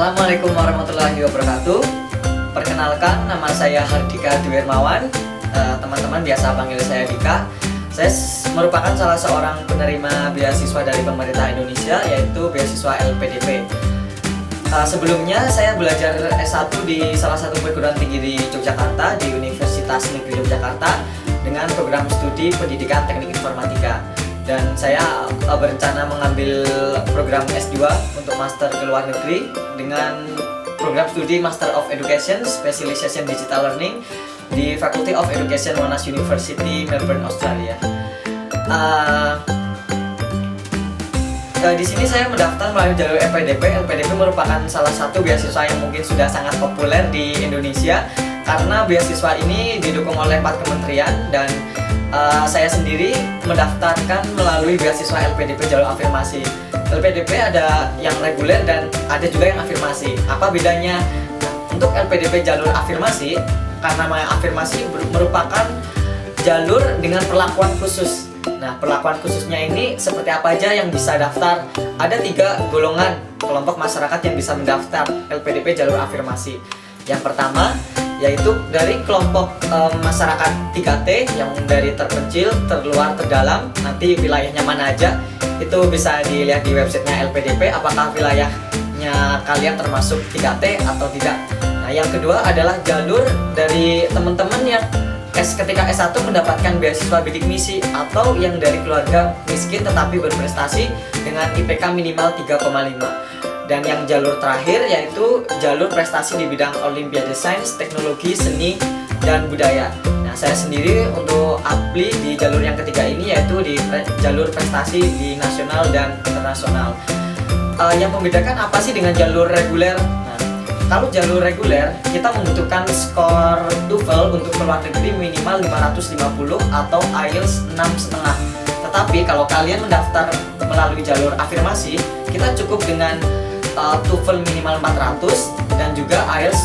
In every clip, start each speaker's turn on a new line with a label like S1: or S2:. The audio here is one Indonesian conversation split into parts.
S1: Assalamualaikum warahmatullahi wabarakatuh. Perkenalkan, nama saya Hardika Dwi Hermawan. Teman-teman biasa panggil saya Dika. Saya merupakan salah seorang penerima beasiswa dari pemerintah Indonesia, yaitu beasiswa LPDP. Sebelumnya saya belajar S1 di salah satu perguruan tinggi di Yogyakarta, di Universitas Negeri Yogyakarta, dengan program studi Pendidikan Teknik Informatika. Dan saya berencana mengambil program S2 untuk master ke luar negeri dengan program studi Master of Education Specialization Digital Learning di Faculty of Education Monash University, Melbourne, Australia. Di sini saya mendaftar melalui jalur LPDP. LPDP merupakan salah satu beasiswa yang mungkin sudah sangat populer di Indonesia karena beasiswa ini didukung oleh 4 kementerian dan saya sendiri mendaftarkan melalui beasiswa LPDP jalur afirmasi. LPDP ada yang reguler dan ada juga yang afirmasi. Apa bedanya? Untuk LPDP jalur afirmasi, karena namanya afirmasi merupakan jalur dengan perlakuan khusus. Nah, perlakuan khususnya ini seperti apa aja yang bisa daftar? Ada 3 golongan kelompok masyarakat yang bisa mendaftar LPDP jalur afirmasi. Yang pertama yaitu dari kelompok masyarakat 3T yang dari terpencil, terluar, terdalam. Nanti wilayahnya mana aja itu bisa dilihat di websitenya LPDP apakah wilayahnya kalian termasuk 3T atau tidak. Nah, yang kedua adalah jalur dari teman-teman yang ketika S1 mendapatkan beasiswa bidik misi atau yang dari keluarga miskin tetapi berprestasi dengan IPK minimal 3,5. Dan yang jalur terakhir yaitu jalur prestasi di bidang Olimpiade Sains, Teknologi, Seni, dan Budaya. Nah, saya sendiri untuk apply di jalur yang ketiga ini yaitu di jalur prestasi di nasional dan internasional. Yang membedakan apa sih dengan jalur reguler? Nah, kalau jalur reguler kita membutuhkan skor TOEFL untuk keluar negeri minimal 550 atau IELTS 6,5. Tetapi kalau kalian mendaftar melalui jalur afirmasi, kita cukup dengan TOEFL minimal 400 dan juga IELTS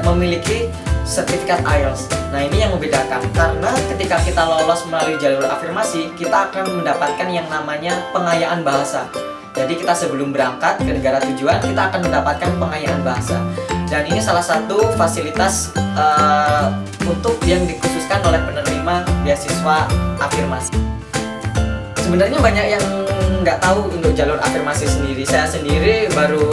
S1: memiliki sertifikat IELTS. Nah, ini yang membedakan karena ketika kita lolos melalui jalur afirmasi, kita akan mendapatkan yang namanya pengayaan bahasa. Jadi kita sebelum berangkat ke negara tujuan, kita akan mendapatkan pengayaan bahasa. Dan ini salah satu fasilitas untuk yang dikhususkan oleh penerima beasiswa afirmasi. Sebenarnya banyak yang nggak tahu untuk jalur afirmasi sendiri. Saya sendiri baru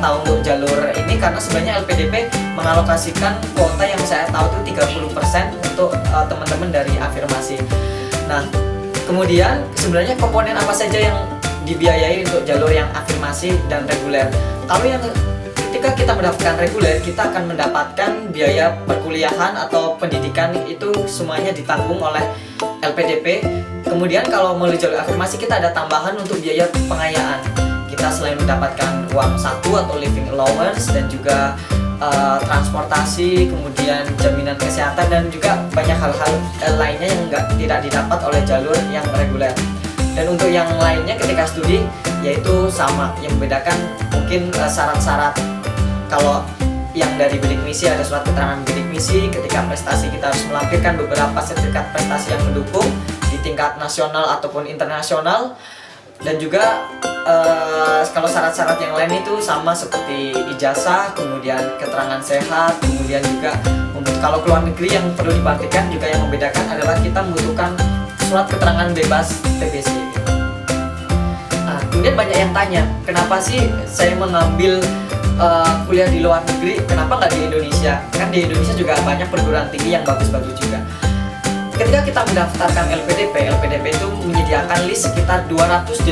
S1: tahu untuk jalur ini karena sebenarnya LPDP mengalokasikan kuota yang saya tahu itu 30% untuk teman-teman dari afirmasi. Nah, kemudian sebenarnya komponen apa saja yang dibiayai untuk jalur yang afirmasi dan reguler? Kalau yang ketika kita mendapatkan reguler, kita akan mendapatkan biaya perkuliahan atau pendidikan itu semuanya ditanggung oleh LPDP. Kemudian kalau melalui jalur afirmasi kita ada tambahan untuk biaya pengayaan. Kita selain mendapatkan uang saku atau living allowance dan juga transportasi, kemudian jaminan kesehatan dan juga banyak hal-hal lainnya yang tidak didapat oleh jalur yang reguler. Dan untuk yang lainnya ketika studi yaitu sama, yang membedakan mungkin syarat-syarat. Kalau yang dari bidik misi ada surat keterangan bidik misi, ketika prestasi kita harus melampirkan beberapa sertifikat prestasi yang mendukung di tingkat nasional ataupun internasional. Dan juga kalau syarat-syarat yang lain itu sama seperti ijazah, kemudian keterangan sehat, kemudian juga kalau keluar negeri yang perlu diperhatikan juga yang membedakan adalah kita membutuhkan surat keterangan bebas TBC. Nah, kemudian banyak yang tanya, kenapa sih saya mengambil kuliah di luar negeri, kenapa nggak di Indonesia? Kan di Indonesia juga banyak perguruan tinggi yang bagus-bagus juga. Ketika kita mendaftarkan LPDP itu menyediakan list sekitar 280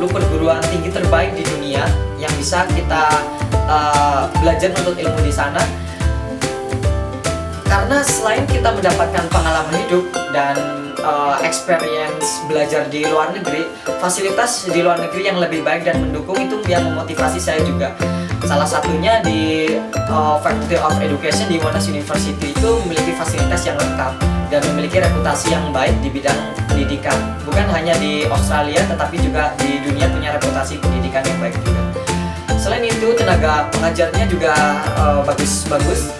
S1: perguruan tinggi terbaik di dunia yang bisa kita belajar untuk ilmu di sana. Karena selain kita mendapatkan pengalaman hidup dan experience belajar di luar negeri, fasilitas di luar negeri yang lebih baik dan mendukung itu yang memotivasi saya juga. Salah satunya di Faculty of Education di Monash University itu memiliki fasilitas yang lengkap dan memiliki reputasi yang baik di bidang pendidikan. Bukan hanya di Australia tetapi juga di dunia punya reputasi pendidikan yang baik juga. Selain itu tenaga pengajarnya juga bagus-bagus.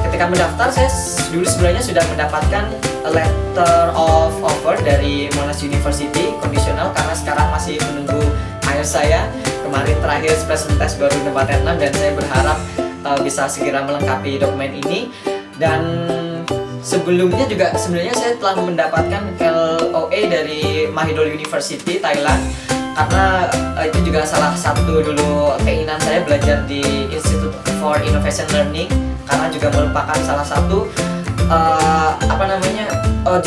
S1: Ketika mendaftar saya dulu sebenarnya sudah mendapatkan letter of offer dari Monash University kondisional karena sekarang masih menunggu IELTS saya. Kemarin terakhir presentasi baru Debater 6 dan saya berharap bisa segera melengkapi dokumen ini. Dan sebelumnya juga sebenarnya saya telah mendapatkan LOA dari Mahidol University Thailand, karena itu juga salah satu dulu keinginan saya belajar di Institute for Innovation Learning, karena juga merupakan salah satu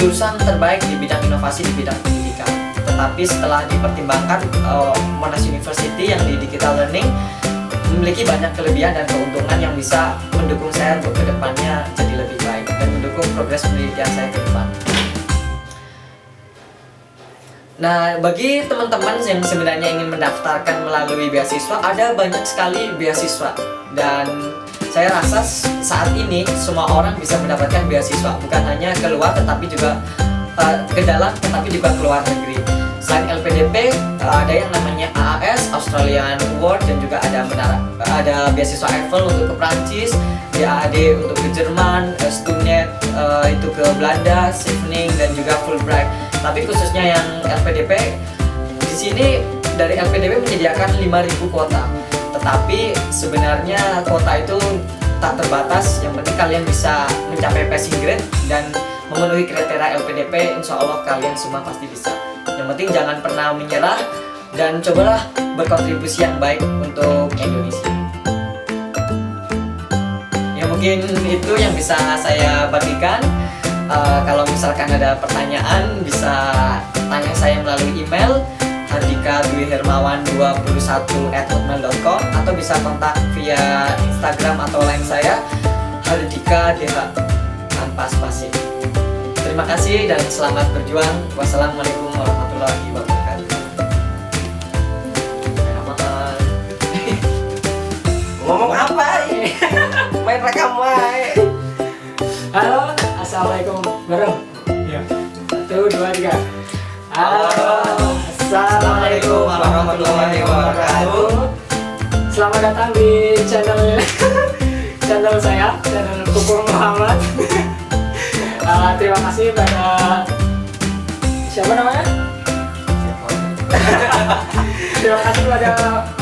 S1: jurusan terbaik di bidang inovasi di bidang pendidikan. Tetapi setelah dipertimbangkan, Monash University yang di Digital Learning memiliki banyak kelebihan dan keuntungan yang bisa mendukung saya untuk kedepannya jadi lebih baik dan mendukung progres pendidikan saya ke depan. Nah, bagi teman-teman yang sebenarnya ingin mendaftarkan melalui beasiswa, ada banyak sekali beasiswa, dan saya rasa saat ini semua orang bisa mendapatkan beasiswa, bukan hanya keluar tetapi juga ke dalam, tetapi juga keluar negeri. Selain LPDP, ada yang namanya AAS, Australian Award, dan juga ada beasiswa Eiffel untuk ke Prancis, DAAD untuk ke Jerman, Stunet itu ke Belanda, Scheveningen, dan juga Fulbright. Tapi khususnya yang LPDP, di sini dari LPDP menyediakan 5.000 kuota. Tetapi sebenarnya kuota itu tak terbatas, yang penting kalian bisa mencapai passing grade dan memenuhi kriteria LPDP, insya Allah kalian semua pasti bisa. Yang penting jangan pernah menyerah dan cobalah berkontribusi yang baik untuk Indonesia. Ya mungkin itu yang bisa saya bagikan. Kalau misalkan ada pertanyaan bisa tanya saya melalui email hardika.dwihermawan21@hotmail.com atau bisa kontak via Instagram atau line saya hardika.dh tanpa spasi. Terima kasih dan selamat berjuang. Wassalamualaikum warahmatullahi wabarakatuh.
S2: Ngomong apa ini? Main rekam wae.
S3: Halo, assalamualaikum. Bareng. Ya. 1, 2, 3. Halo, assalamualaikum warahmatullahi wabarakatuh. Selamat datang di channel saya, channel Kupur Muhammad. Terima kasih pada siapa namanya? Terima kasih pada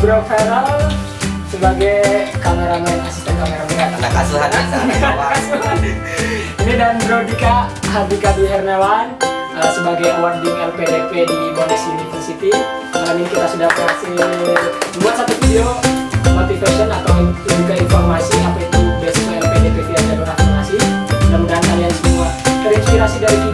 S3: Bro Feral sebagai kameramen, asisten kameramen.
S2: Anak asuhan
S3: Ini dan Bro Dika, Hardika Dwi Hermawan sebagai awarding LPDP di Monash University. Kali ini kita sudah berhasil membuat satu video motivation atau juga informasi apa itu beasiswa LPDP via jalur afirmasi. Mudah-mudahan kalian semua terinspirasi dari video